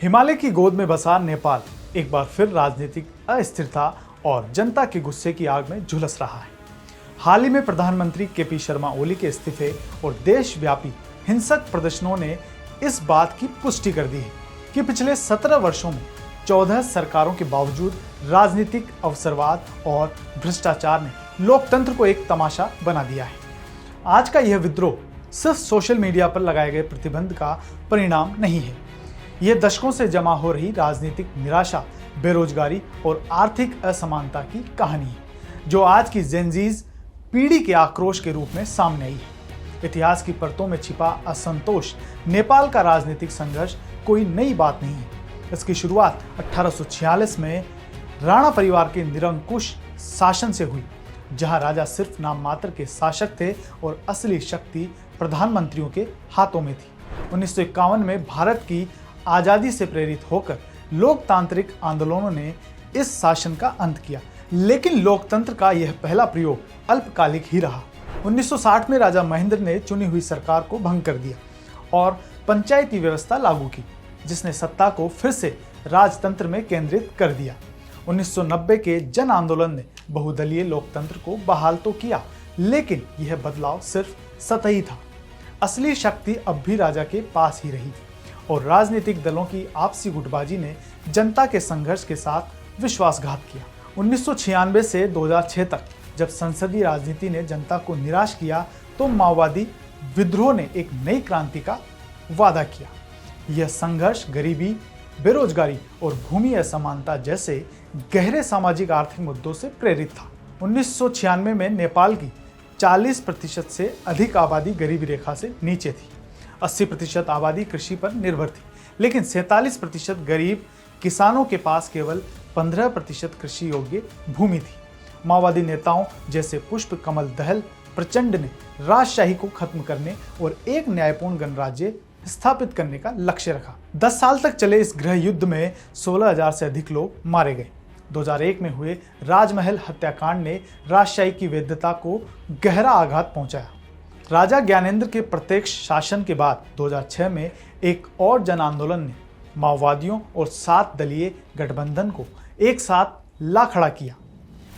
हिमालय की गोद में बसा नेपाल एक बार फिर राजनीतिक अस्थिरता और जनता के गुस्से की आग में झुलस रहा है। हाल ही में प्रधानमंत्री केपी शर्मा ओली के इस्तीफे और देशव्यापी हिंसक प्रदर्शनों ने इस बात की पुष्टि कर दी है कि पिछले 17 वर्षों में 14 सरकारों के बावजूद राजनीतिक अवसरवाद और भ्रष्टाचार ने लोकतंत्र को एक तमाशा बना दिया है। आज का यह विद्रोह सिर्फ सोशल मीडिया पर लगाए गए प्रतिबंध का परिणाम नहीं है। यह दशकों से जमा हो रही राजनीतिक निराशा, बेरोजगारी और आर्थिक असमानता की कहानी है, जो आज की जेनजीज पीढ़ी के आक्रोश के रूप में सामने आई है। इतिहास की परतों में छिपा असंतोष नेपाल का राजनीतिक संघर्ष कोई नई बात नहीं है। इसकी शुरुआत 1846 में राणा परिवार के निरंकुश शासन से हुई, जहां राजा सिर्फ नाम मात्र के शासक थे और असली शक्ति प्रधानमंत्रियों के हाथों में थी। 1951 में भारत की आजादी से प्रेरित होकर लोकतांत्रिक आंदोलनों ने इस शासन का अंत किया, लेकिन लोकतंत्र का यह पहला प्रयोग अल्पकालिक ही रहा। 1960 में राजा महेंद्र ने चुनी हुई सरकार को भंग कर दिया और पंचायती व्यवस्था लागू की, जिसने सत्ता को फिर से राजतंत्र में केंद्रित कर दिया। 1990 के जन आंदोलन ने बहुदलीय लोकतंत्र को बहाल तो किया, लेकिन यह बदलाव सिर्फ सतही था। असली शक्ति अब भी राजा के पास ही रही और राजनीतिक दलों की आपसी गुटबाजी ने जनता के संघर्ष के साथ विश्वासघात किया। 1996 से 2006 तक जब संसदीय राजनीति ने जनता को निराश किया, तो माओवादी विद्रोह ने एक नई क्रांति का वादा किया। यह संघर्ष गरीबी, बेरोजगारी और भूमि असमानता जैसे गहरे सामाजिक आर्थिक मुद्दों से प्रेरित था। 1996 में नेपाल की 40% से अधिक आबादी गरीबी रेखा से नीचे थी। 80% आबादी कृषि पर निर्भर थी, लेकिन 47% गरीब किसानों के पास केवल 15% कृषि योग्य भूमि थी। माओवादी नेताओं जैसे पुष्प कमल दहल प्रचंड ने राजशाही को खत्म करने और एक न्यायपूर्ण गणराज्य स्थापित करने का लक्ष्य रखा। 10 साल तक चले इस गृह युद्ध में 16,000 से अधिक लोग मारे गए। 2001 में हुए राजमहल हत्याकांड ने राजशाही की वैधता को गहरा आघात पहुंचाया। राजा ज्ञानेंद्र के प्रत्यक्ष शासन के बाद 2006 में एक और जन आंदोलन ने माओवादियों और 7 दलीय गठबंधन को एक साथ ला खड़ा किया,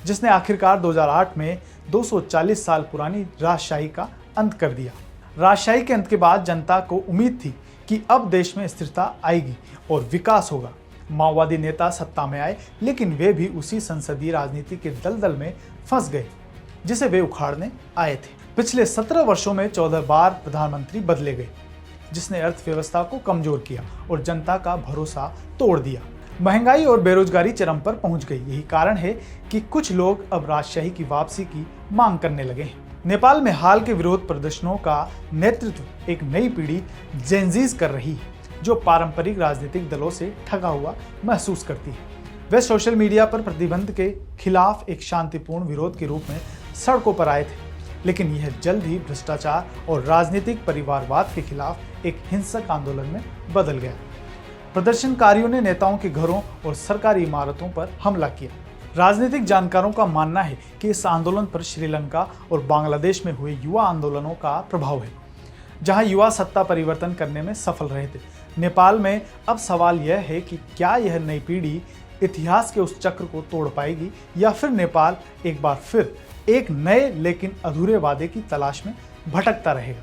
जिसने आखिरकार 2008 में 240 साल पुरानी राजशाही का अंत कर दिया। राजशाही के अंत के बाद जनता को उम्मीद थी कि अब देश में स्थिरता आएगी और विकास होगा। माओवादी नेता सत्ता में आए, लेकिन वे भी उसी संसदीय राजनीति के दलदल में फंस गए जिसे वे उखाड़ने आए थे। पिछले 17 वर्षों में 14 बार प्रधानमंत्री बदले गए, जिसने अर्थव्यवस्था को कमजोर किया और जनता का भरोसा तोड़ दिया। महंगाई और बेरोजगारी चरम पर पहुंच गई। यही कारण है कि कुछ लोग अब राजशाही की वापसी की मांग करने लगे हैं। नेपाल में हाल के विरोध प्रदर्शनों का नेतृत्व एक नई पीढ़ी जेनजीज कर रही है, जो पारंपरिक राजनीतिक दलों से ठगा हुआ महसूस करती है। वे सोशल मीडिया पर प्रतिबंध के खिलाफ एक शांतिपूर्ण विरोध के रूप में सड़कों पर आए थे, लेकिन यह जल्द ही भ्रष्टाचार और राजनीतिक परिवारवाद के खिलाफ एक हिंसक आंदोलन में बदल गया। प्रदर्शनकारियों ने नेताओं के घरों और सरकारी इमारतों पर हमला किया। राजनीतिक जानकारों का मानना है कि इस आंदोलन पर श्रीलंका और बांग्लादेश में हुए युवा आंदोलनों का प्रभाव है, जहां युवा सत्ता परिवर्तन करने में सफल रहे थे। नेपाल में अब सवाल यह है कि क्या यह नई पीढ़ी इतिहास के उस चक्र को तोड़ पाएगी, या फिर नेपाल एक बार फिर एक नए लेकिन अधूरे वादे की तलाश में भटकता रहेगा।